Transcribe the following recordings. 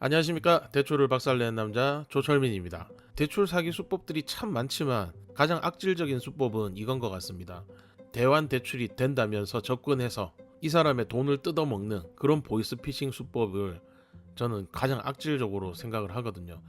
안녕하십니까. 대출을 박살내는 남자 조철민입니다. 대출 사기 수법들이 참 많지만 가장 악질적인 수법은 이건 것 같습니다. 대환 대출이 된다면서 접근해서 이 사람의 돈을 뜯어먹는 그런 보이스피싱 수법을 저는 가장 악질적으로 생각을 하거든요.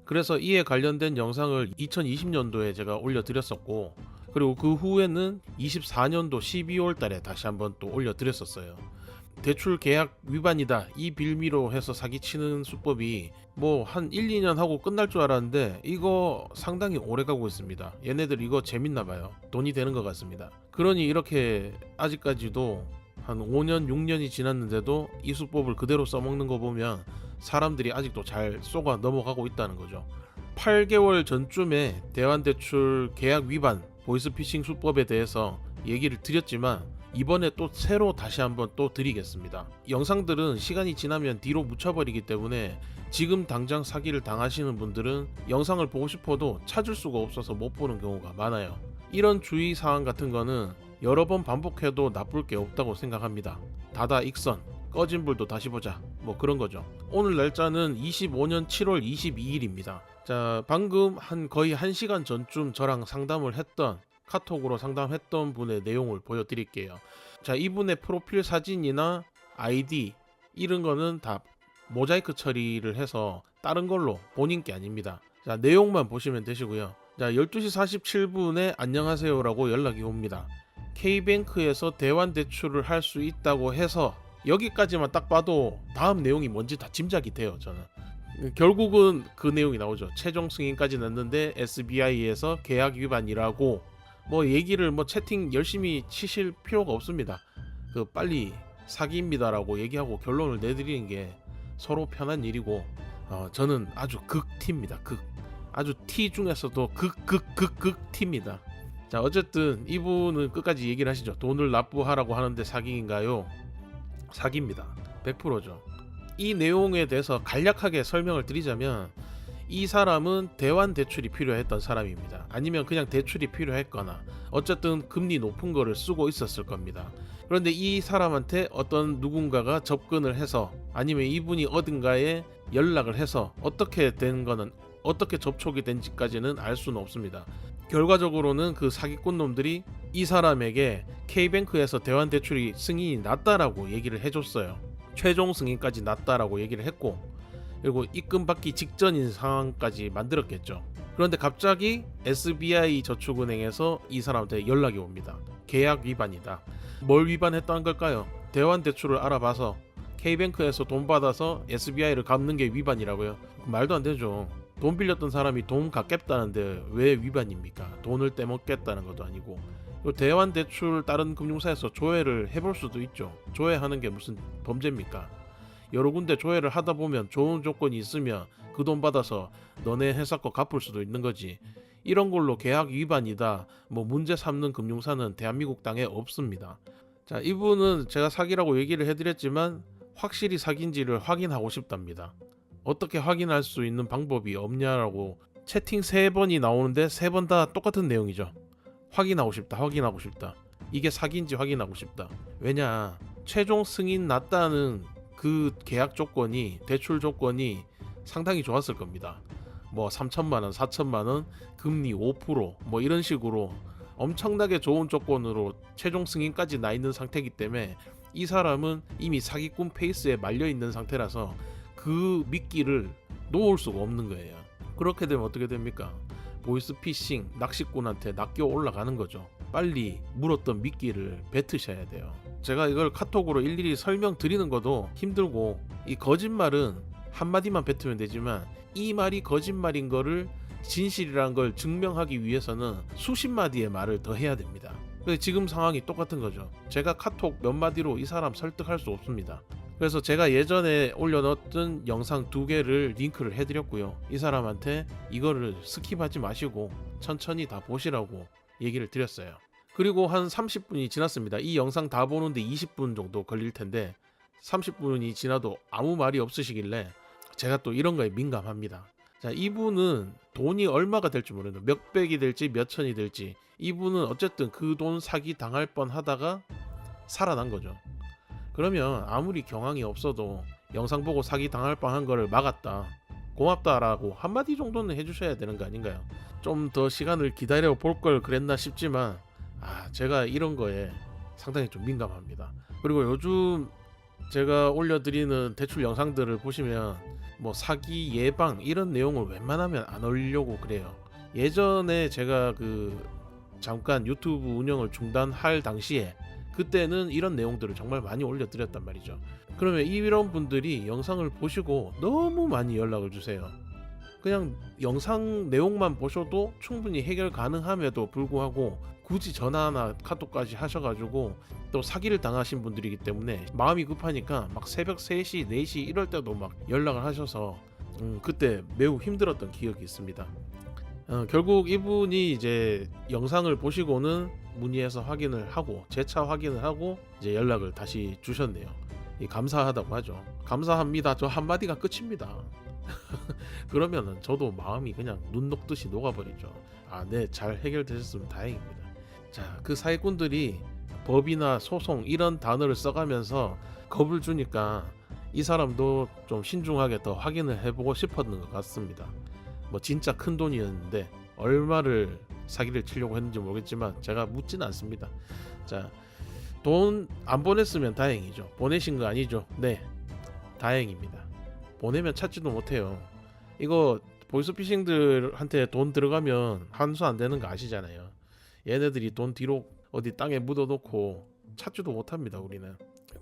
그래서 이에 관련된 영상을 2020년도에 제가 올려드렸었고, 그리고 그 후에는 24년도 12월 달에 다시 한번 또 올려드렸었어요. 대출 계약 위반이다 이 빌미로 해서 사기치는 수법이 뭐 한 1, 2년 하고 끝날 줄 알았는데 이거 상당히 오래 가고 있습니다. 얘네들 이거 재밌나 봐요. 돈이 되는 것 같습니다. 그러니 이렇게 아직까지도 한 5년, 6년이 지났는데도 이 수법을 그대로 써먹는 거 보면 사람들이 아직도 잘 쏘가 넘어가고 있다는 거죠. 8개월 전쯤에 대환대출 계약 위반 보이스피싱 수법에 대해서 얘기를 드렸지만 이번에 또 새로 다시 한번 또 드리겠습니다. 영상들은 시간이 지나면 뒤로 묻혀버리기 때문에 지금 당장 사기를 당하시는 분들은 영상을 보고 싶어도 찾을 수가 없어서 못 보는 경우가 많아요. 이런 주의사항 같은 거는 여러 번 반복해도 나쁠 게 없다고 생각합니다. 다다 익선, 꺼진 불도 다시 보자, 뭐 그런 거죠. 오늘 날짜는 25년 7월 22일입니다. 자, 방금 거의 1시간 전쯤 저랑 상담을 했던, 카톡으로 상담했던 분의 내용을 보여드릴게요. 자, 이분의 프로필 사진이나 아이디 이런 거는 다 모자이크 처리를 해서 다른 걸로 본인 게 아닙니다. 자, 내용만 보시면 되시고요. 자, 12시 47분에 안녕하세요라고 연락이 옵니다. K뱅크에서 대환 대출을 할 수 있다고 해서 여기까지만 딱 봐도 다음 내용이 뭔지 다 짐작이 돼요. 저는 결국은 그 내용이 나오죠. 최종 승인까지 났는데 SBI에서 계약 위반이라고 뭐 얘기를 뭐 채팅 열심히 치실 필요가 없습니다. 그 빨리 사기입니다라고 얘기하고 결론을 내드리는 게 서로 편한 일이고, 저는 아주 극티입니다. 아주 T 중에서도 극 T입니다. 자, 어쨌든 이분은 끝까지 얘기를 하시죠. 돈을 납부하라고 하는데 사기인가요? 사기입니다. 100%죠. 이 내용에 대해서 간략하게 설명을 드리자면, 이 사람은 대환 대출이 필요했던 사람입니다. 아니면 그냥 대출이 필요했거나 어쨌든 금리 높은 거를 쓰고 있었을 겁니다. 그런데 이 사람한테 어떤 누군가가 접근을 해서, 아니면 이분이 어딘가에 연락을 해서 어떻게 된 거는, 어떻게 접촉이 된지까지는 알 수는 없습니다. 결과적으로는 그 사기꾼 놈들이 이 사람에게 K뱅크에서 대환 대출이 승인이 났다라고 얘기를 해줬어요. 최종 승인까지 났다라고 얘기를 했고, 그리고 입금 받기 직전인 상황까지 만들었겠죠. 그런데 갑자기 SBI 저축은행에서 이 사람한테 연락이 옵니다. 계약 위반이다. 뭘 위반했다는 걸까요? 대환 대출을 알아봐서 K뱅크에서 돈 받아서 SBI를 갚는 게 위반이라고요? 말도 안 되죠. 돈 빌렸던 사람이 돈 갚겠다는데 왜 위반입니까? 돈을 떼먹겠다는 것도 아니고. 대환 대출 다른 금융사에서 조회를 해볼 수도 있죠. 조회하는 게 무슨 범죄입니까? 여러 군데 조회를 하다 보면 좋은 조건이 있으면 그 돈 받아서 너네 회사 거 갚을 수도 있는 거지. 이런 걸로 계약 위반이다 뭐 문제 삼는 금융사는 대한민국 땅에 없습니다. 자, 이분은 제가 사기라고 얘기를 해드렸지만 확실히 사기인지를 확인하고 싶답니다. 어떻게 확인할 수 있는 방법이 없냐라고 채팅 3번이 나오는데 3번 다 똑같은 내용이죠. 확인하고 싶다. 이게 사기인지 확인하고 싶다. 왜냐, 최종 승인 났다는 그 계약 조건이, 대출 조건이 상당히 좋았을 겁니다. 뭐 3천만원, 4천만원, 금리 5%뭐 이런 식으로 엄청나게 좋은 조건으로 최종 승인까지 나 있는 상태이기 때문에 이 사람은 이미 사기꾼 페이스에 말려 있는 상태라서 그 미끼를 놓을 수가 없는 거예요. 그렇게 되면 어떻게 됩니까? 보이스피싱 낚시꾼한테 낚여 올라가는 거죠. 빨리 물었던 미끼를 뱉으셔야 돼요. 제가 이걸 카톡으로 일일이 설명드리는 것도 힘들고, 이 거짓말은 한마디만 뱉으면 되지만 이 말이 거짓말인 거를 진실이라는 걸 증명하기 위해서는 수십 마디의 말을 더 해야 됩니다. 근데 지금 상황이 똑같은 거죠. 제가 카톡 몇 마디로 이 사람 설득할 수 없습니다. 그래서 제가 예전에 올려놓았던 영상 2개를 링크를 해드렸고요. 이 사람한테 이거를 스킵하지 마시고 천천히 다 보시라고 얘기를 드렸어요. 그리고 한 30분이 지났습니다. 이 영상 다 보는데 20분 정도 걸릴 텐데 30분이 지나도 아무 말이 없으시길래 제가 또 이런 거에 민감합니다. 자, 이분은 돈이 얼마가 될지 모르는, 몇백이 될지 몇천이 될지, 이분은 어쨌든 그 돈 사기 당할 뻔 하다가 살아난 거죠. 그러면 아무리 경황이 없어도 영상 보고 사기 당할 뻔한 거를 막았다, 고맙다라고 한마디 정도는 해주셔야 되는 거 아닌가요? 좀 더 시간을 기다려 볼 걸 그랬나 싶지만 제가 이런 거에 상당히 좀 민감합니다. 그리고 요즘 제가 올려드리는 대출 영상들을 보시면 뭐 사기 예방 이런 내용을 웬만하면 안 올리려고 그래요. 예전에 제가 잠깐 유튜브 운영을 중단할 당시에 그때는 이런 내용들을 정말 많이 올려드렸단 말이죠. 그러면 이런 분들이 영상을 보시고 너무 많이 연락을 주세요. 그냥 영상 내용만 보셔도 충분히 해결 가능함에도 불구하고 굳이 전화나 카톡까지 하셔가지고 또 사기를 당하신 분들이기 때문에 마음이 급하니까 막 새벽 3시, 4시 이럴 때도 막 연락을 하셔서 그때 매우 힘들었던 기억이 있습니다. 결국 이분이 이제 영상을 보시고는 문의해서 확인을 하고 재차 확인을 하고 이제 연락을 다시 주셨네요. 감사하다고 하죠. 감사합니다. 저 한마디가 끝입니다. 그러면은 저도 마음이 그냥 눈 녹듯이 녹아버리죠. 네, 잘 해결되셨으면 다행입니다. 자, 그 사기꾼들이 법이나 소송 이런 단어를 써가면서 겁을 주니까 이 사람도 좀 신중하게 더 확인을 해보고 싶었는 것 같습니다. 뭐 진짜 큰 돈이었는데 얼마를 사기를 치려고 했는지 모르겠지만 제가 묻지는 않습니다. 자, 돈 안 보냈으면 다행이죠. 보내신 거 아니죠? 네, 다행입니다. 보내면 찾지도 못해요. 이거 보이스피싱들한테 돈 들어가면 환수 안 되는 거 아시잖아요. 얘네들이 돈 뒤로 어디 땅에 묻어놓고 찾지도 못합니다. 우리는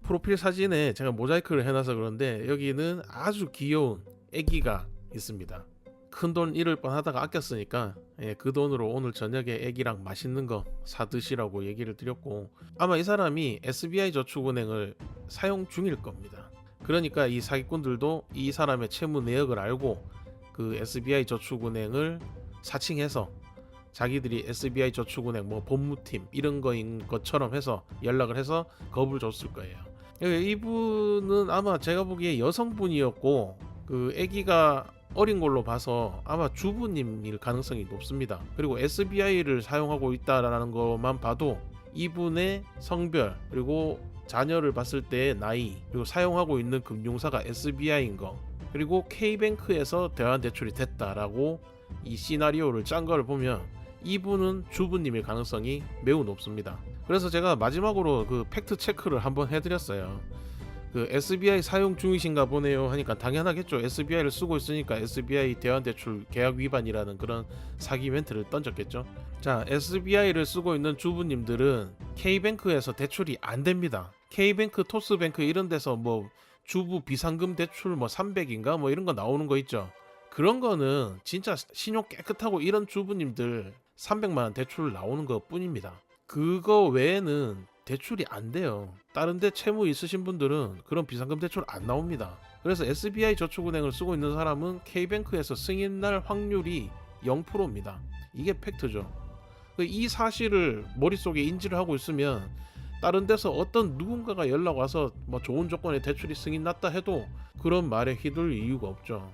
프로필 사진에 제가 모자이크를 해놔서 그런데 여기는 아주 귀여운 애기가 있습니다. 큰 돈 잃을 뻔하다가 아꼈으니까 그 돈으로 오늘 저녁에 애기랑 맛있는 거 사드시라고 얘기를 드렸고, 아마 이 사람이 SBI 저축은행을 사용 중일 겁니다. 그러니까 이 사기꾼들도 이 사람의 채무 내역을 알고 그 SBI 저축은행을 사칭해서 자기들이 SBI 저축은행 뭐 법무팀 이런 거인 것처럼 해서 연락을 해서 겁을 줬을 거예요. 이분은 아마 제가 보기에 여성분이었고 그 아기가 어린 걸로 봐서 아마 주부님일 가능성이 높습니다. 그리고 SBI를 사용하고 있다라는 것만 봐도 이분의 성별 그리고 자녀를 봤을 때의 나이 그리고 사용하고 있는 금융사가 SBI인 거 그리고 K뱅크에서 대환대출이 됐다라고 이 시나리오를 짠 걸 보면 이분은 주부님일 가능성이 매우 높습니다. 그래서 제가 마지막으로 그 팩트 체크를 한번 해드렸어요. 그 SBI 사용 중이신가 보네요 하니까 당연하겠죠. SBI를 쓰고 있으니까 SBI 대환대출 계약 위반이라는 그런 사기 멘트를 던졌겠죠. 자, SBI를 쓰고 있는 주부님들은 K뱅크에서 대출이 안 됩니다. K뱅크, 토스뱅크 이런 데서 뭐 주부 비상금 대출 뭐 300인가 뭐 이런 거 나오는 거 있죠. 그런 거는 진짜 신용 깨끗하고 이런 주부님들 300만원 대출 나오는 것 뿐입니다. 그거 외에는 대출이 안 돼요. 다른 데 채무 있으신 분들은 그런 비상금 대출 안 나옵니다. 그래서 SBI 저축은행을 쓰고 있는 사람은 K뱅크에서 승인 날 확률이 0%입니다. 이게 팩트죠. 이 사실을 머릿속에 인지를 하고 있으면 다른 데서 어떤 누군가가 연락 와서 뭐 좋은 조건에 대출이 승인 났다 해도 그런 말에 휘둘릴 이유가 없죠.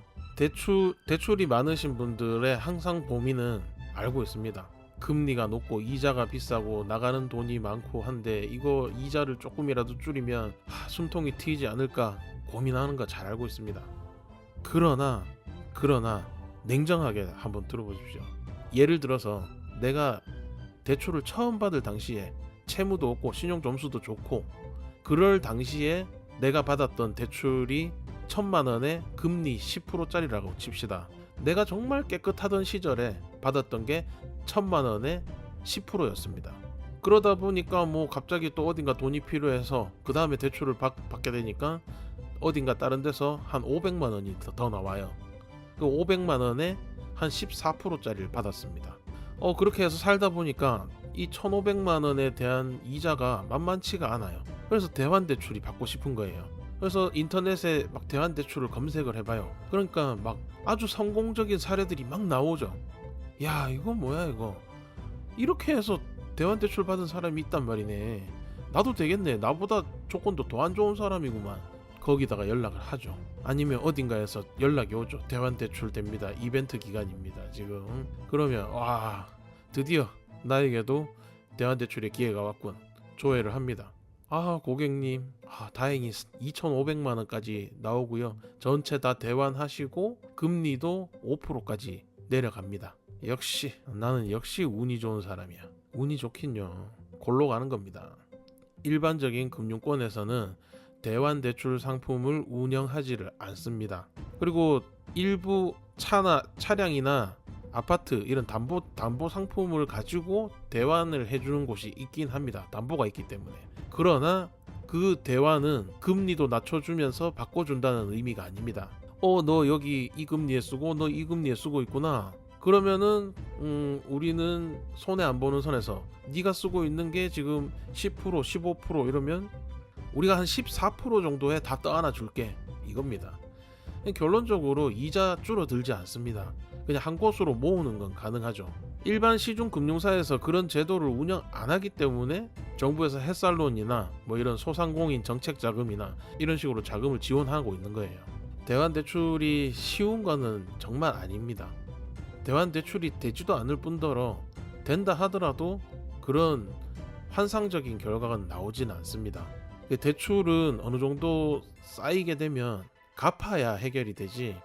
대출이 많으신 분들의 항상 고민은 알고 있습니다. 금리가 높고 이자가 비싸고 나가는 돈이 많고 한데 이거 이자를 조금이라도 줄이면 숨통이 트이지 않을까 고민하는 거 잘 알고 있습니다. 그러나 냉정하게 한번 들어보십시오. 예를 들어서 내가 대출을 처음 받을 당시에 채무도 없고 신용 점수도 좋고 그럴 당시에 내가 받았던 대출이 1000만원에 금리 10%짜리라고 칩시다. 내가 정말 깨끗하던 시절에 받았던 게 1000만원에 10%였습니다. 그러다 보니까 뭐 갑자기 또 어딘가 돈이 필요해서 그 다음에 대출을 받게 되니까 어딘가 다른 데서 한 500만원이 더 나와요. 그 500만원에 한 14%짜리를 받았습니다. 그렇게 해서 살다 보니까 이 1500만원에 대한 이자가 만만치가 않아요. 그래서 대환대출이 받고 싶은 거예요. 그래서 인터넷에 막 대환대출을 검색을 해봐요. 그러니까 막 아주 성공적인 사례들이 막 나오죠. 야, 이거 뭐야 이거. 이렇게 해서 대환대출 받은 사람이 있단 말이네. 나도 되겠네. 나보다 조건도 더 안 좋은 사람이구만. 거기다가 연락을 하죠. 아니면 어딘가에서 연락이 오죠. 대환대출 됩니다. 이벤트 기간입니다. 지금. 그러면 와, 드디어 나에게도 대환대출의 기회가 왔군. 조회를 합니다. 아, 고객님, 다행히 2,500만 원까지 나오고요. 전체 다 대환하시고 금리도 5%까지 내려갑니다. 역시 나는 역시 운이 좋은 사람이야. 운이 좋긴요. 골로 가는 겁니다. 일반적인 금융권에서는 대환 대출 상품을 운영하지를 않습니다. 그리고 일부 차나 차량이나 아파트 이런 담보 상품을 가지고 대환을 해주는 곳이 있긴 합니다. 담보가 있기 때문에. 그러나 그 대환은 금리도 낮춰주면서 바꿔준다는 의미가 아닙니다. 너 여기 이 금리에 쓰고 너 이 금리에 쓰고 있구나. 그러면은 우리는 손해 안 보는 선에서 네가 쓰고 있는 게 지금 10% 15% 이러면 우리가 한 14% 정도에 다 떠안아 줄게 이겁니다. 결론적으로 이자 줄어들지 않습니다. 그냥 한 곳으로 모으는 건 가능하죠. 일반 시중금융사에서 그런 제도를 운영 안 하기 때문에 정부에서 햇살론이나 뭐 이런 소상공인 정책자금이나 이런 식으로 자금을 지원하고 있는 거예요. 대환대출이 쉬운 거는 정말 아닙니다. 대환대출이 되지도 않을 뿐더러 된다 하더라도 그런 환상적인 결과가 나오지는 않습니다. 대출은 어느 정도 쌓이게 되면 갚아야 해결이 되지,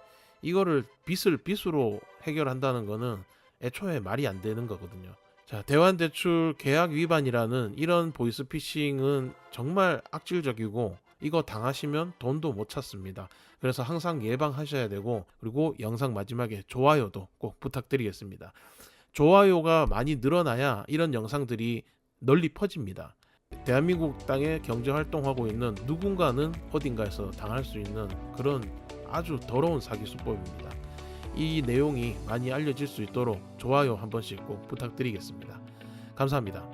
이거를 빚으로 해결한다는 거는 애초에 말이 안 되는 거거든요. 자, 대환대출 계약 위반이라는 이런 보이스피싱은 정말 악질적이고 이거 당하시면 돈도 못 찾습니다. 그래서 항상 예방하셔야 되고, 그리고 영상 마지막에 좋아요도 꼭 부탁드리겠습니다. 좋아요가 많이 늘어나야 이런 영상들이 널리 퍼집니다. 대한민국 땅에 경제활동하고 있는 누군가는 어딘가에서 당할 수 있는 그런 아주 더러운 사기 수법입니다. 이 내용이 많이 알려질 수 있도록 좋아요 한 번씩 꼭 부탁드리겠습니다. 감사합니다.